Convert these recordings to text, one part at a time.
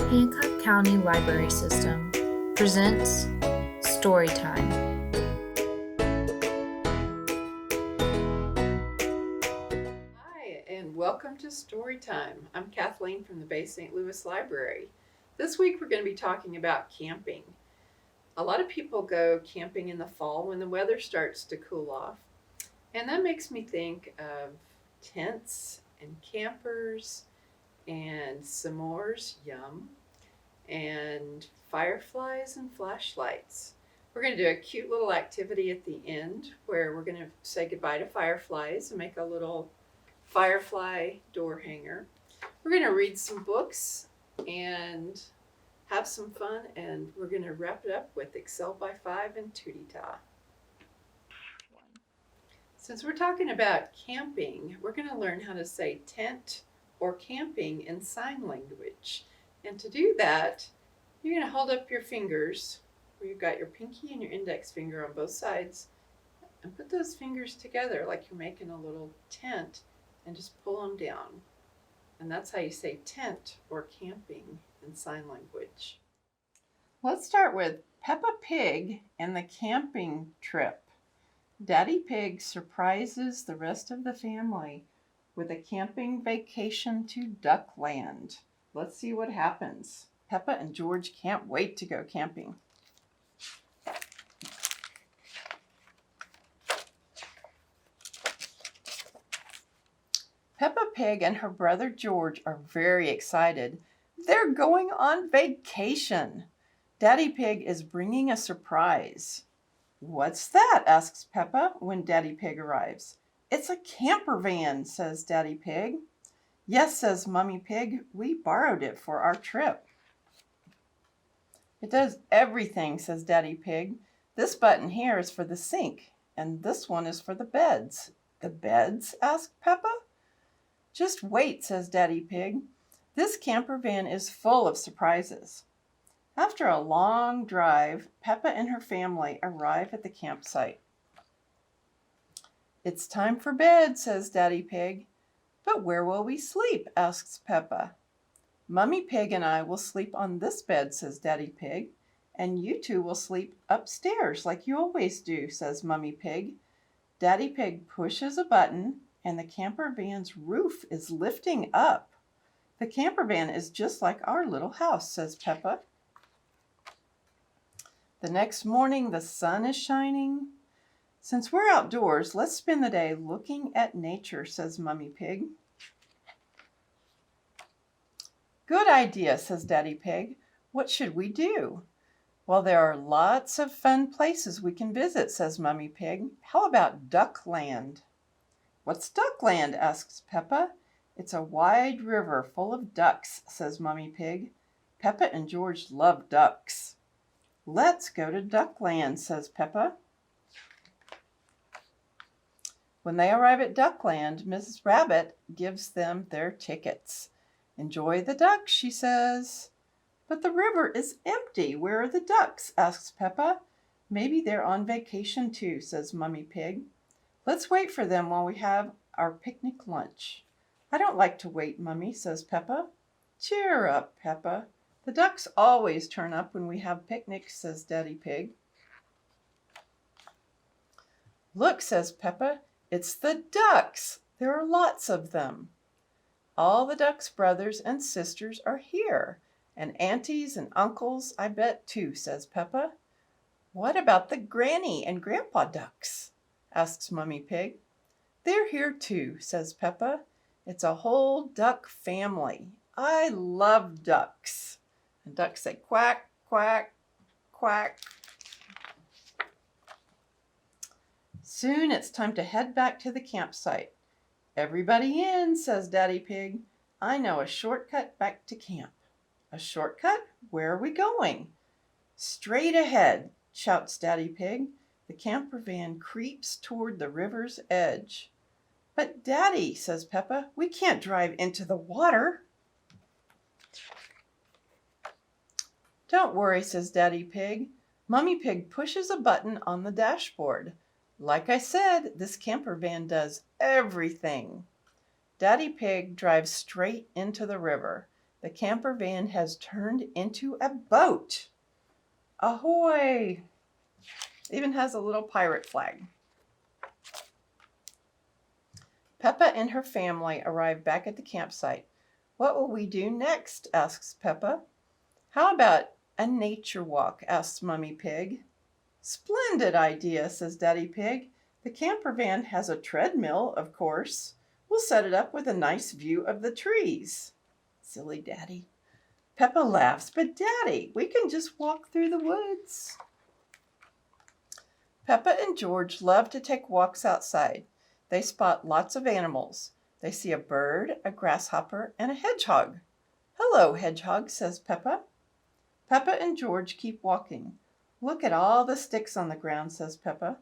Hancock County Library System presents Storytime. Hi, and welcome to Storytime. I'm Kathleen from the Bay St. Louis Library. This week we're going to be talking about camping. A lot of people go camping in the fall when the weather starts to cool off, and that makes me think of tents and campers and s'mores, yum, and fireflies and flashlights. We're going to do a cute little activity at the end where we're going to say goodbye to fireflies and make a little firefly door hanger. We're going to read some books and have some fun, and we're going to wrap it up with Excel by 5 and Tootie Ta. Since we're talking about camping, we're going to learn how to say tent or camping in sign language. And to do that, you're going to hold up your fingers where you've got your pinky and your index finger on both sides and put those fingers together like you're making a little tent and just pull them down. And that's how you say tent or camping in sign language. Let's start with Peppa Pig and the camping trip. Daddy Pig surprises the rest of the family with a camping vacation to Duckland. Let's see what happens. Peppa and George can't wait to go camping. Peppa Pig and her brother George are very excited. They're going on vacation. Daddy Pig is bringing a surprise. "What's that?" asks Peppa when Daddy Pig arrives. "It's a camper van," says Daddy Pig. "Yes," says Mummy Pig, "we borrowed it for our trip." "It does everything," says Daddy Pig. "This button here is for the sink, and this one is for the beds." "The beds?" asked Peppa. "Just wait," says Daddy Pig. "This camper van is full of surprises." After a long drive, Peppa and her family arrive at the campsite. "It's time for bed," says Daddy Pig. "But where will we sleep?" asks Peppa. "Mummy Pig and I will sleep on this bed," says Daddy Pig. "And you two will sleep upstairs like you always do," says Mummy Pig. Daddy Pig pushes a button and the camper van's roof is lifting up. "The camper van is just like our little house," says Peppa. The next morning the sun is shining. "Since we're outdoors, let's spend the day looking at nature," says Mummy Pig. "Good idea," says Daddy Pig. "What should we do?" "Well, there are lots of fun places we can visit," says Mummy Pig. "How about Duckland?" "What's Duckland?" asks Peppa. "It's a wide river full of ducks," says Mummy Pig. Peppa and George love ducks. "Let's go to Duckland," says Peppa. When they arrive at Duckland, Mrs. Rabbit gives them their tickets. "Enjoy the ducks," she says. "But the river is empty. Where are the ducks?" asks Peppa. "Maybe they're on vacation too," says Mummy Pig. "Let's wait for them while we have our picnic lunch." "I don't like to wait, Mummy," says Peppa. "Cheer up, Peppa. The ducks always turn up when we have picnics," says Daddy Pig. "Look," says Peppa, "it's the ducks. There are lots of them." "All the ducks' brothers and sisters are here, and aunties and uncles, I bet too," says Peppa. "What about the Granny and Grandpa ducks?" asks Mummy Pig. "They're here too," says Peppa. "It's a whole duck family. I love ducks." And ducks say quack, quack, quack. Soon it's time to head back to the campsite. "Everybody in," says Daddy Pig. "I know a shortcut back to camp." "A shortcut? Where are we going?" "Straight ahead," shouts Daddy Pig. The camper van creeps toward the river's edge. "But Daddy," says Peppa, "we can't drive into the water." "Don't worry," says Daddy Pig. Mummy Pig pushes a button on the dashboard. "Like I said, this camper van does everything." Daddy Pig drives straight into the river. The camper van has turned into a boat. Ahoy! Even has a little pirate flag. Peppa and her family arrive back at the campsite. What will we do next? Asks Peppa. How about a nature walk? Asks Mummy Pig. Splendid idea, says Daddy Pig. The camper van has a treadmill, of course. We'll set it up with a nice view of the trees. Silly Daddy. Peppa laughs, but Daddy, we can just walk through the woods. Peppa and George love to take walks outside. They spot lots of animals. They see a bird, a grasshopper, and a hedgehog. Hello, hedgehog, says Peppa. Peppa and George keep walking. Look at all the sticks on the ground, says Peppa.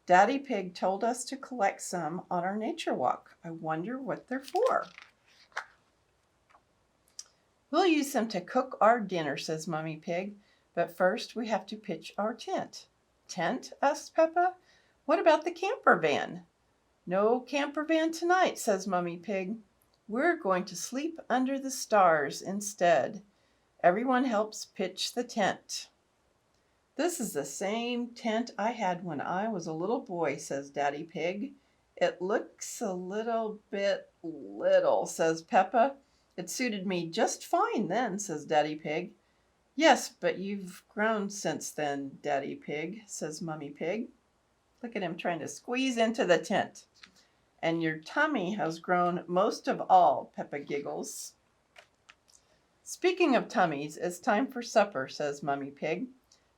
Daddy Pig told us to collect some on our nature walk. I wonder what they're for. We'll use them to cook our dinner, says Mummy Pig. But first we have to pitch our tent. Tent? Asks Peppa. What about the camper van? No camper van tonight, says Mummy Pig. We're going to sleep under the stars instead. Everyone helps pitch the tent. This is the same tent I had when I was a little boy, says Daddy Pig. It looks a little bit little, says Peppa. It suited me just fine then, says Daddy Pig. Yes, but you've grown since then, Daddy Pig, says Mummy Pig. Look at him trying to squeeze into the tent. And your tummy has grown most of all, Peppa giggles. Speaking of tummies, it's time for supper, says Mummy Pig.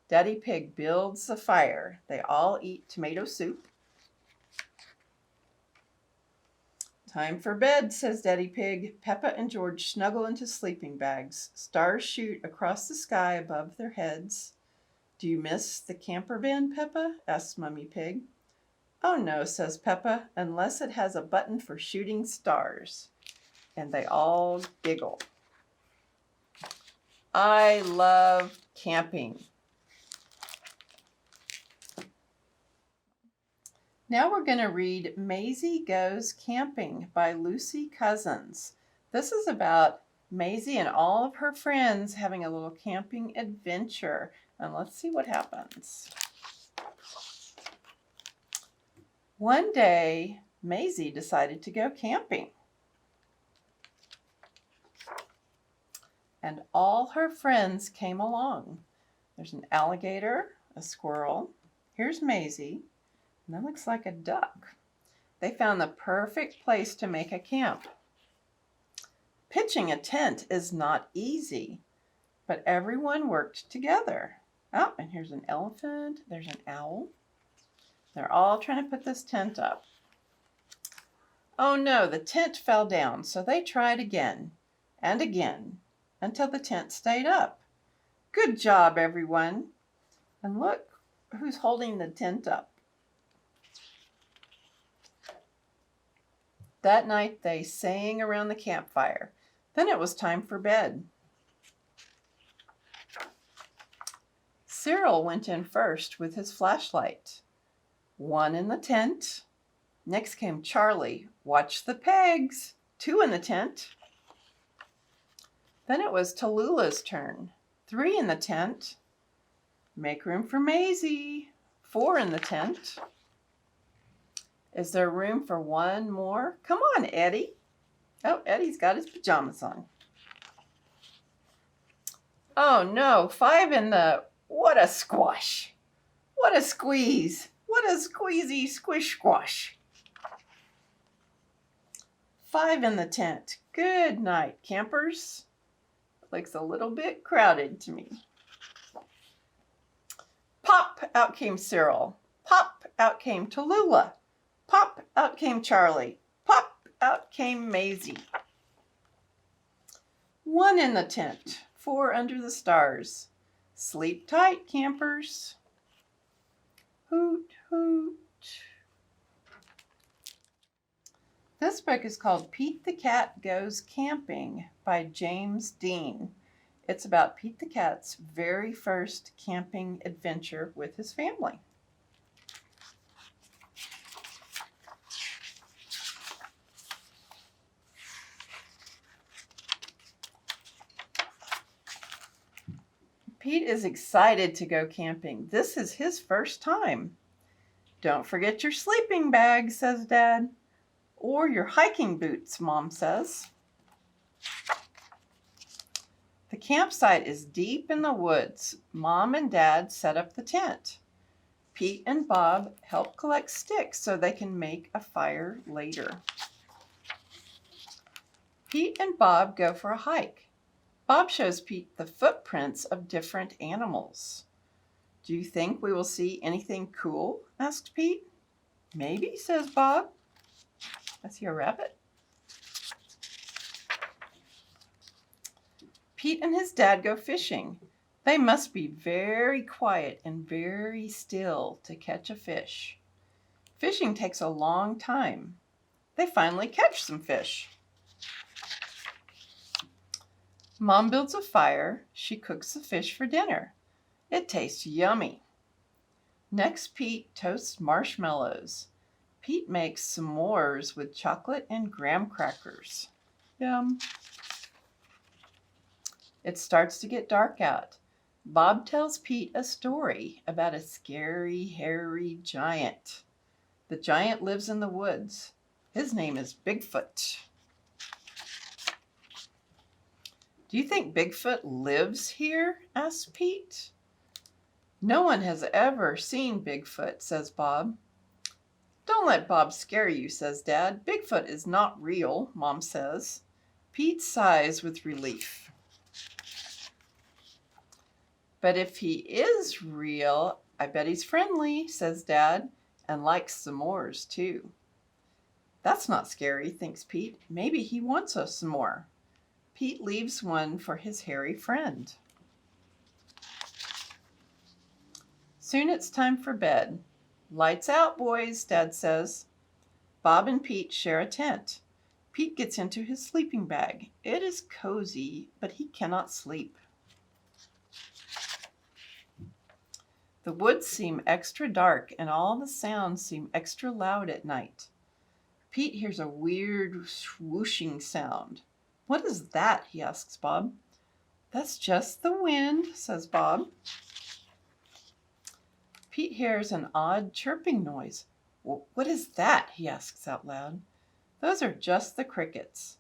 Daddy Pig builds a fire. They all eat tomato soup. Time for bed, says Daddy Pig. Peppa and George snuggle into sleeping bags. Stars shoot across the sky above their heads. Do you miss the camper van, Peppa? Asks Mummy Pig. Oh no, says Peppa, unless it has a button for shooting stars. And they all giggle. I love camping. Now we're going to read Maisie Goes Camping by Lucy Cousins. This is about Maisie and all of her friends having a little camping adventure. And let's see what happens. One day, Maisie decided to go camping. And all her friends came along. There's an alligator, a squirrel. Here's Maisie. And that looks like a duck. They found the perfect place to make a camp. Pitching a tent is not easy, but everyone worked together. Oh, and here's an elephant. There's an owl. They're all trying to put this tent up. Oh no, the tent fell down, so they tried again and again until the tent stayed up. Good job, everyone. And look who's holding the tent up. That night they sang around the campfire. Then it was time for bed. Cyril went in first with his flashlight. One in the tent. Next came Charlie. Watch the pegs. Two in the tent. Then it was Tallulah's turn. 3 in the tent. Make room for Maisie. 4 in the tent. Is there room for one more? Come on, Eddie. Oh, Eddie's got his pajamas on. Oh no, 5 in the... What a squash. What a squeeze. What a squeezy squish squash. 5 in the tent. Good night, campers. Looks a little bit crowded to me. Pop, out came Cyril. Pop, out came Tallulah. Pop, out came Charlie. Pop, out came Maisie. 1 in the tent. 4 under the stars. Sleep tight, campers. Hoot, hoot. This book is called Pete the Cat Goes Camping by James Dean. It's about Pete the Cat's very first camping adventure with his family. Pete is excited to go camping. This is his first time. Don't forget your sleeping bag, says Dad. Or your hiking boots, Mom says. The campsite is deep in the woods. Mom and Dad set up the tent. Pete and Bob help collect sticks so they can make a fire later. Pete and Bob go for a hike. Bob shows Pete the footprints of different animals. Do you think we will see anything cool? Asked Pete. Maybe, says Bob. I see a rabbit. Pete and his dad go fishing. They must be very quiet and very still to catch a fish. Fishing takes a long time. They finally catch some fish. Mom builds a fire. She cooks the fish for dinner. It tastes yummy. Next, Pete toasts marshmallows. Pete makes s'mores with chocolate and graham crackers. Yum. It starts to get dark out. Bob tells Pete a story about a scary, hairy giant. The giant lives in the woods. His name is Bigfoot. Do you think Bigfoot lives here? Asks Pete. No one has ever seen Bigfoot, says Bob. Don't let Bob scare you, says Dad. Bigfoot is not real, Mom says. Pete sighs with relief. But if he is real, I bet he's friendly, says Dad, and likes s'mores too. That's not scary, thinks Pete. Maybe he wants a s'more. Pete leaves one for his hairy friend. Soon it's time for bed. Lights out, boys, Dad says. Bob and Pete share a tent. Pete gets into his sleeping bag. It is cozy, but he cannot sleep. The woods seem extra dark and all the sounds seem extra loud at night. Pete hears a weird swooshing sound. What is that? He asks Bob. That's just the wind, says Bob. Pete hears an odd chirping noise. What is that? He asks out loud. Those are just the crickets.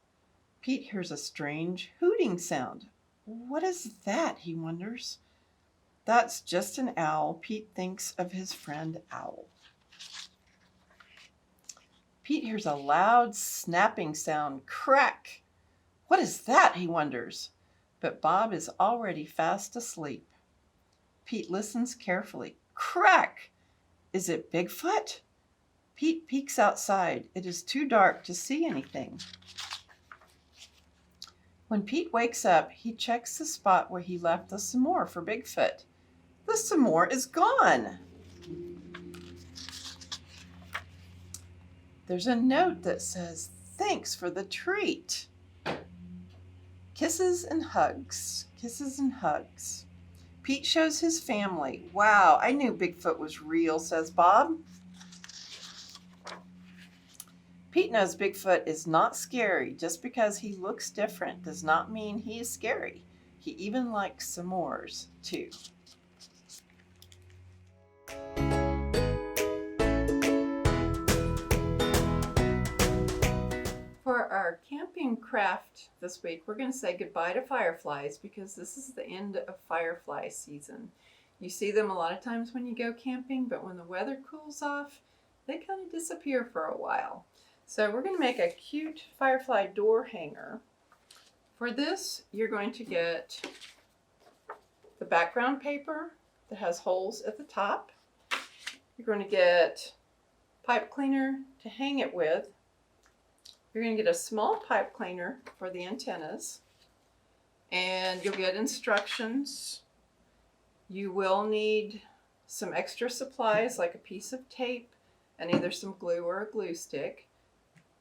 Pete hears a strange hooting sound. What is that? He wonders. That's just an owl. Pete thinks of his friend Owl. Pete hears a loud snapping sound. Crack! What is that? He wonders. But Bob is already fast asleep. Pete listens carefully. Crack! Is it Bigfoot? Pete peeks outside. It is too dark to see anything. When Pete wakes up, he checks the spot where he left the s'more for Bigfoot. The s'more is gone. There's a note that says, "Thanks for the treat." Kisses and hugs. Kisses and hugs. Pete shows his family. Wow, I knew Bigfoot was real, says Bob. Pete knows Bigfoot is not scary. Just because he looks different does not mean he is scary. He even likes s'mores, too. For our camping craft this week, we're going to say goodbye to fireflies because this is the end of firefly season. You see them a lot of times when you go camping, but when the weather cools off, they kind of disappear for a while. So we're going to make a cute firefly door hanger. For this, you're going to get the background paper that has holes at the top. You're going to get pipe cleaner to hang it with. You're going to get a small pipe cleaner for the antennas, and you'll get instructions. You will need some extra supplies like a piece of tape and either some glue or a glue stick.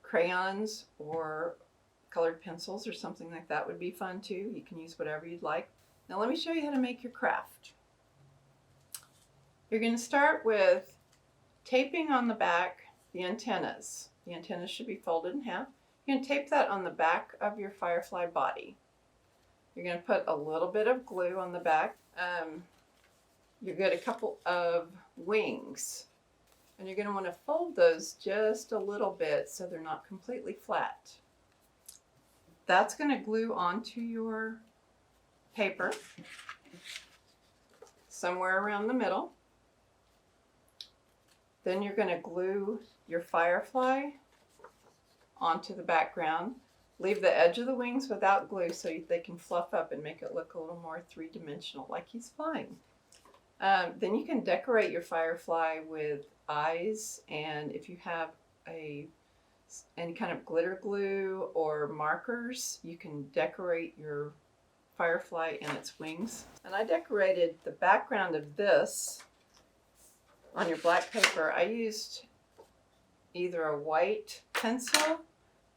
Crayons or colored pencils or something like that would be fun too. You can use whatever you'd like. Now let me show you how to make your craft. You're going to start with taping on the back the antennas. The antennas should be folded in half. You're going to tape that on the back of your firefly body. You're going to put a little bit of glue on the back. You get a couple of wings, and you're going to want to fold those just a little bit so they're not completely flat. That's going to glue onto your paper somewhere around the middle. Then you're going to glue your firefly onto the background. Leave the edge of the wings without glue so they can fluff up and make it look a little more three-dimensional, like he's flying. Then you can decorate your firefly with eyes, and if you have any kind of glitter glue or markers, you can decorate your firefly and its wings. And I decorated the background of this on your black paper. I used either a white pencil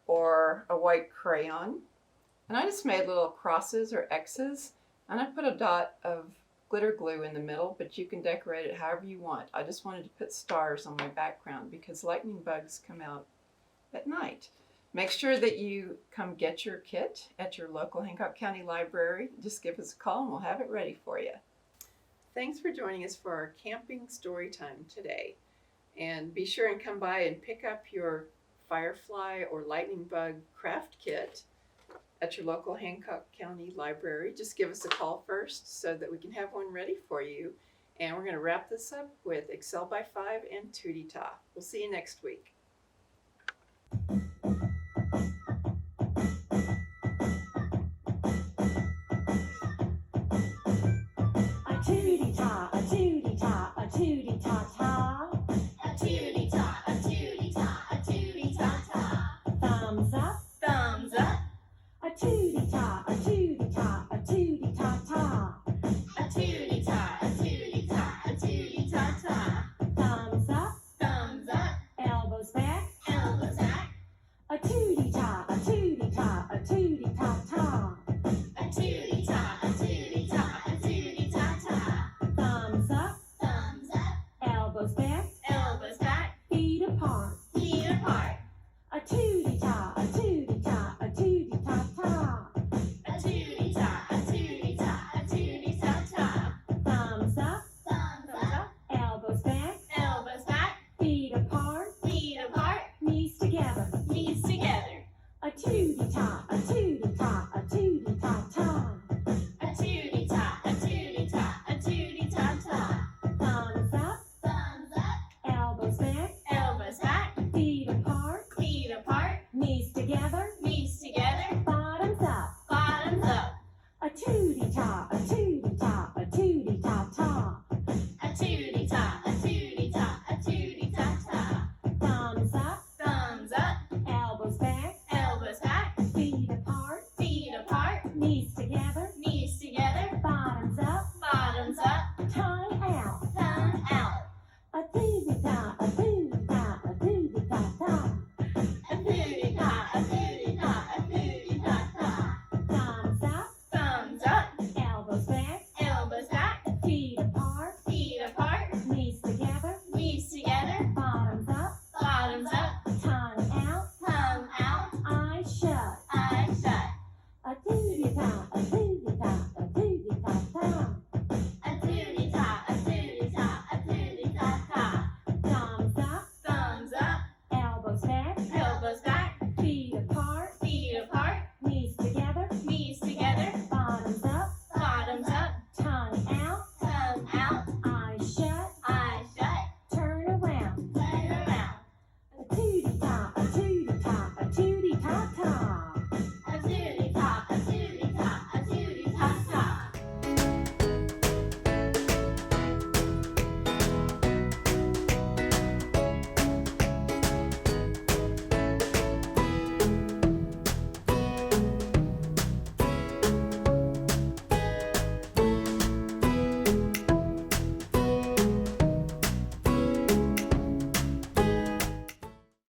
or a white crayon, and I just made little crosses or X's, and I put a dot of glitter glue in the middle, but you can decorate it however you want. I just wanted to put stars on my background because lightning bugs come out at night. Make sure that you come get your kit at your local Hancock County Library. Just give us a call and we'll have it ready for you. Thanks for joining us for our camping story time today. And be sure and come by and pick up your firefly or lightning bug craft kit at your local Hancock County Library. Just give us a call first so that we can have one ready for you. And we're going to wrap this up with Excel by 5 and Tootie Ta. We'll see you next week. Knees together, bottoms up, tongue out.